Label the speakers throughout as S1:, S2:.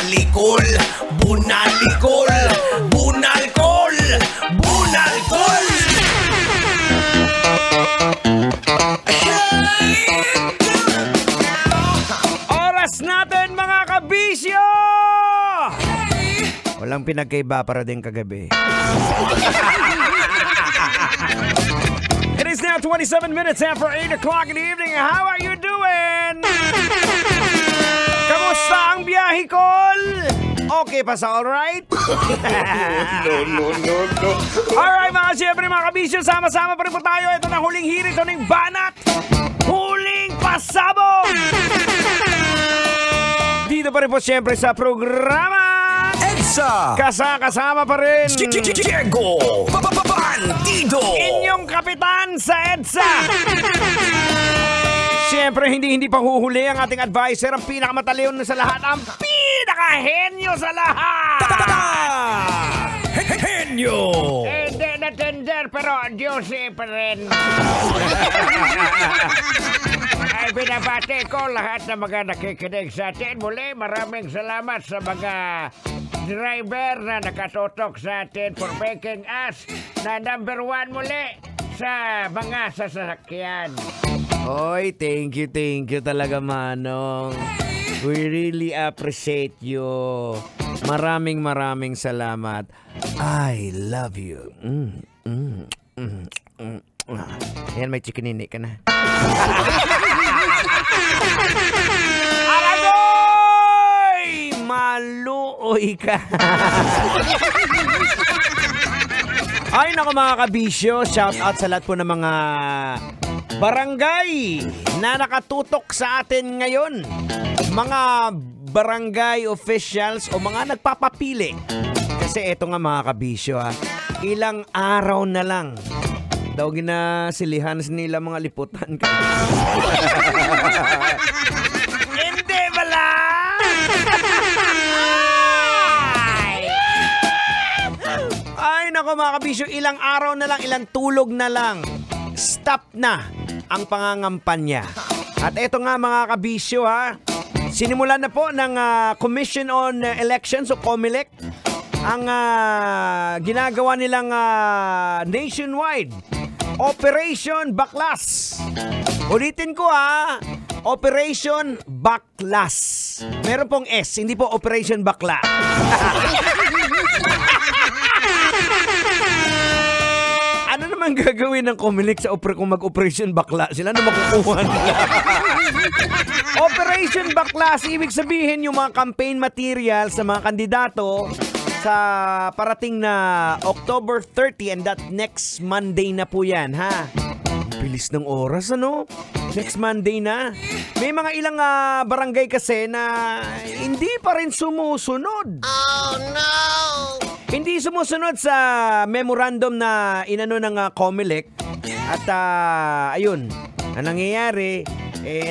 S1: Bunalikol, bunalikol, bunalkol, bunalkol.
S2: Oras natin mga kabisyo! Walang pinagkaiba para din kagabi. It is now 27 minutes after 8 o'clock in the evening. How are you doing? Kamusta ang biyahe, Col? Okay pa sa alright?
S1: No.
S2: Alright mga siyempre mga kabisyo, sama-sama pa rin po tayo. Ito na huling hirit, ito na yung banat. Huling pasabog! Dito pa rin po siyempre sa programa
S1: EDSA!
S2: Kasama pa rin
S1: Diego! Bandido!
S2: inyong kapitan sa EDSA. Siyempre hindi pa huhuli ang ating advisor, ang pinakamataliw sa lahat, ang pinakahenyo sa lahat.
S1: Henyo!
S2: Hindi na tender pero juicy pa rin. Ay binabati ko lahat ng mga nakikinig sa atin. Muli maraming salamat sa mga driver na nakatutok sa atin for making us na number 1 muli sa mga sasakyan. Oy, thank you talaga, Manong. We really appreciate you. Maraming salamat. I love you. Ayan, may chikinini ka na. Aragoy! Maluoy ka. Ay, naku mga kabisyo, shout out sa lahat po ng mga barangay na nakatutok sa atin ngayon. Mga barangay officials o mga nagpapapili. Kasi eto nga mga kabisyo ilang araw na lang daw ginasilihan nila mga liputan ka. Hindi bala! Ay nako mga kabisyo, ilang araw na lang, ilang tulog na lang. Stop na ang pangangampanya. At eto nga mga kabisyo sinimulan na po ng Commission on Elections o COMELEC ang ginagawa nilang nationwide Operation Baklas. Ulitin ko Operation Baklas. Meron pong S, hindi po Operation Bakla. Ano naman gagawin ng COMELEC sa kung mag-Operation Bakla? Sila na makukuha nila. Operation Baklas, ibig sabihin yung mga campaign material sa mga kandidato sa parating na October 30 and that next Monday na po yan, Bilis ng oras, ano? Next Monday na. May mga ilang barangay kasi na hindi pa rin sumusunod.
S1: Oh no!
S2: Hindi sumusunod sa memorandum na inano ng COMELEC. At ayun, ang nangyayari,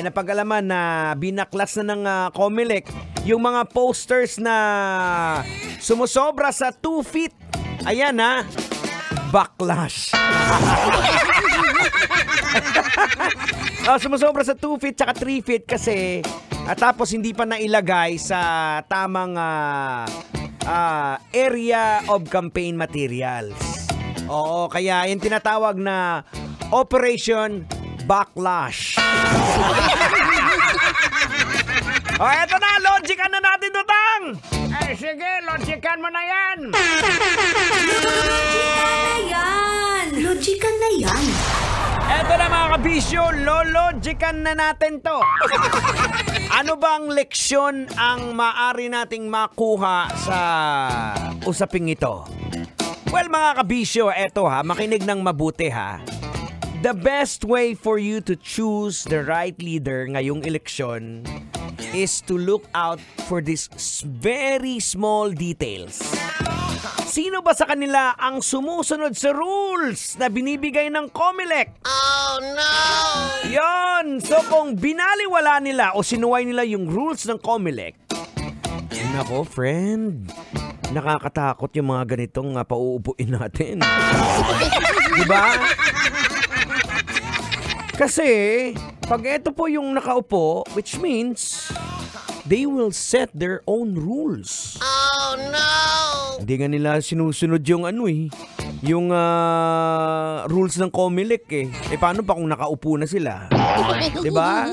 S2: napag-alaman na binaklas na ng COMELEC yung mga posters na sumusobra sa 2 feet. Ayan backlash. Sumusobra sa 2 feet tsaka 3 feet kasi tapos hindi pa nailagay sa tamang area of campaign materials. Oo, kaya yung tinatawag na Operation Backlash. Eto na, logican na natin, Dutang! Sige, logican mo na yan!
S3: Logican na yan!
S2: Eto na mga kabisyo, lologican na natin to. Ano bang leksyon ang maaari nating makuha sa usaping ito? Well mga kabisyo, eto makinig ng mabuti The best way for you to choose the right leader ngayong eleksyon is to look out for these very small details. Sino ba sa kanila ang sumusunod sa rules na binibigay ng COMELEC?
S1: Oh no!
S2: Yon! So kung binaliwala nila o sinuway nila yung rules ng COMELEC, nako friend, nakakatakot yung mga ganitong pauupuin natin. Diba? Kasi, pag ito po yung nakaupo, which means, they will set their own rules.
S1: Oh no!
S2: Hindi nga nila sinusunod yung yung rules ng Comelec eh. Paano pa kung nakaupo na sila? Diba?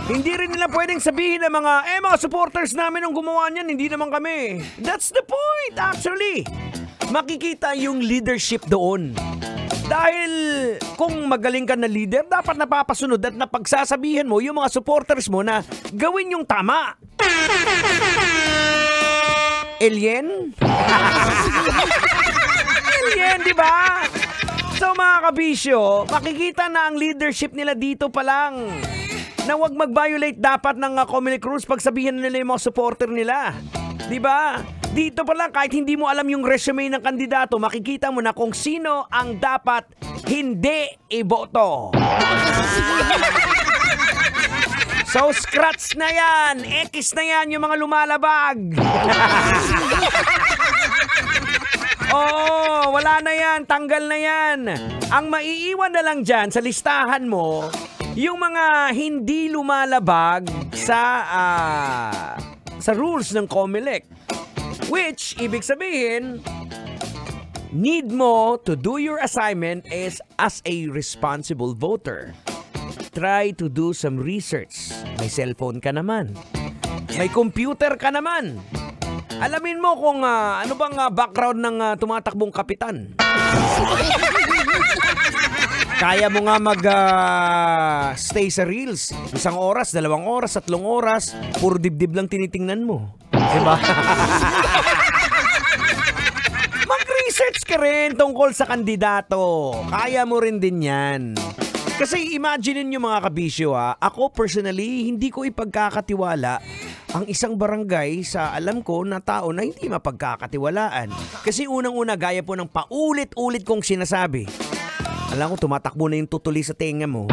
S2: Hindi rin nila pwedeng sabihin ng mga supporters namin ang gumawa niyan, hindi naman kami. That's the point, actually. Makikita yung leadership doon. Dahil kung magaling ka na leader, dapat napapasunod at napagsasabihan mo yung mga supporters mo na gawin yung tama. Alien? Alien, di ba? So mga kabisyo, makikita na ang leadership nila dito pa lang na wag mag-violate dapat ng Comelec rules pag sabihin nila yung mga supporter nila. Di ba? Dito pa lang, kahit hindi mo alam yung resume ng kandidato, makikita mo na kung sino ang dapat hindi iboto. So, scratch na yan. X na yan yung mga lumalabag. Oo, wala na yan. Tanggal na yan. Ang maiiwan na lang dyan sa listahan mo, yung mga hindi lumalabag sa rules ng Comelec. Which, ibig sabihin, need mo to do your assignment as a responsible voter. Try to do some research. May cellphone ka naman. May computer ka naman. Alamin mo kung ano bang background ng tumatakbong kapitan. Kaya mo nga mag-stay sa reels. 1 oras, 2 oras, 3 oras. Puro dibdib lang tinitingnan mo. Diba? Mag-research ka rin tungkol sa kandidato. Kaya mo rin din yan. Kasi imagine nyo mga kabisyo ako personally, hindi ko ipagkakatiwala ang isang barangay sa alam ko na tao na hindi mapagkakatiwalaan. Kasi unang-una, gaya po ng paulit-ulit kong sinasabi. Alam ko, tumatakbo na yung tutuli sa tenga mo.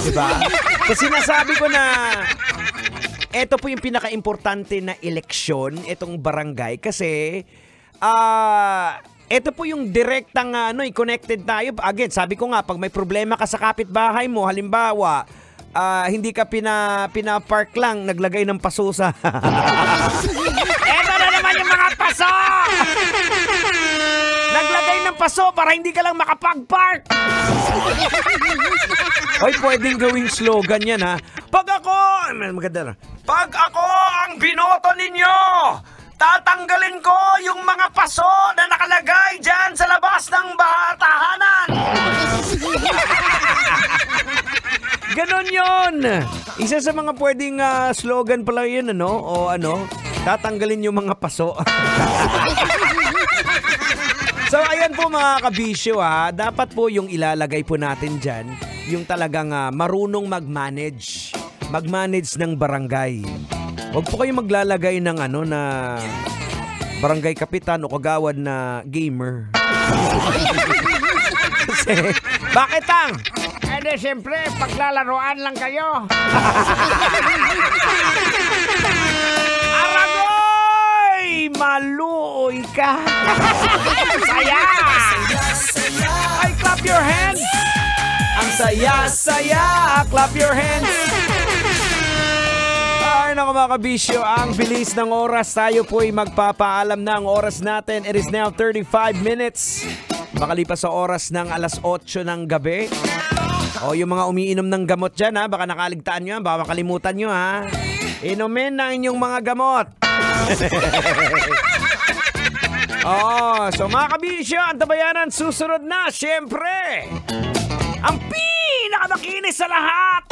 S2: Diba? Kasi sinasabi ko na ito po yung pinaka-importante na eleksyon, itong barangay. Kasi ito po yung direktang connected tayo. Again, sabi ko nga, pag may problema ka sa kapitbahay mo, halimbawa, hindi ka pinapark lang, naglagay ng paso sa... Eto na naman yung mga paso! Naglagay ng paso para hindi ka lang makapag-park! Hoy, pwedeng gawing slogan yan Pag ako... Maganda na. Pag ako ang binoto ninyo, tatanggalin ko yung mga paso na nakalagay dyan sa labas ng tahanan. Ganon yun. Isa sa mga pwedeng slogan pala yun, tatanggalin yung mga paso. So, ayan po mga kabisyo, dapat po yung ilalagay po natin dyan, yung talagang marunong mag-manage. Mag-manage ng barangay. Huwag po kayong maglalagay ng na barangay kapitan o kagawad na gamer. Kasi, bakit siyempre, paglalaroan lang kayo. Aragoy! Maluoy ka. Saya! Ay, clap your hands! Ang saya-saya! Clap your hands! Ay, naku mga kabisyo, ang bilis ng oras. Tayo po'y magpapaalam na ang oras natin. It is now 35 minutes. Makalipas sa oras ng 8:00 ng gabi. O yung mga umiinom ng gamot dyan baka nakaligtaan nyo baka makalimutan nyo Inumin na inyong mga gamot. So mga kabisyo, ang tabayanan susunod na, syempre, ang pinakamakinis sa lahat,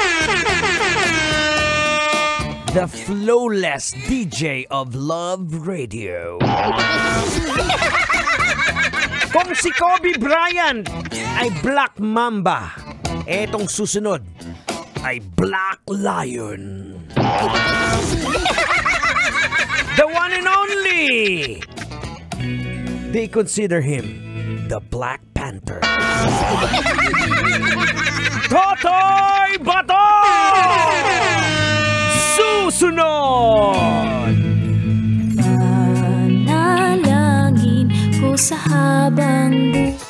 S2: the flawless DJ of Love Radio. Kung si Kobe Bryant ay Black Mamba, etong susunod ay Black Lion. The one and only. They consider him the Black Panther. Totoy Bato! Susunod!
S3: Panalangin ko sa habang buhay.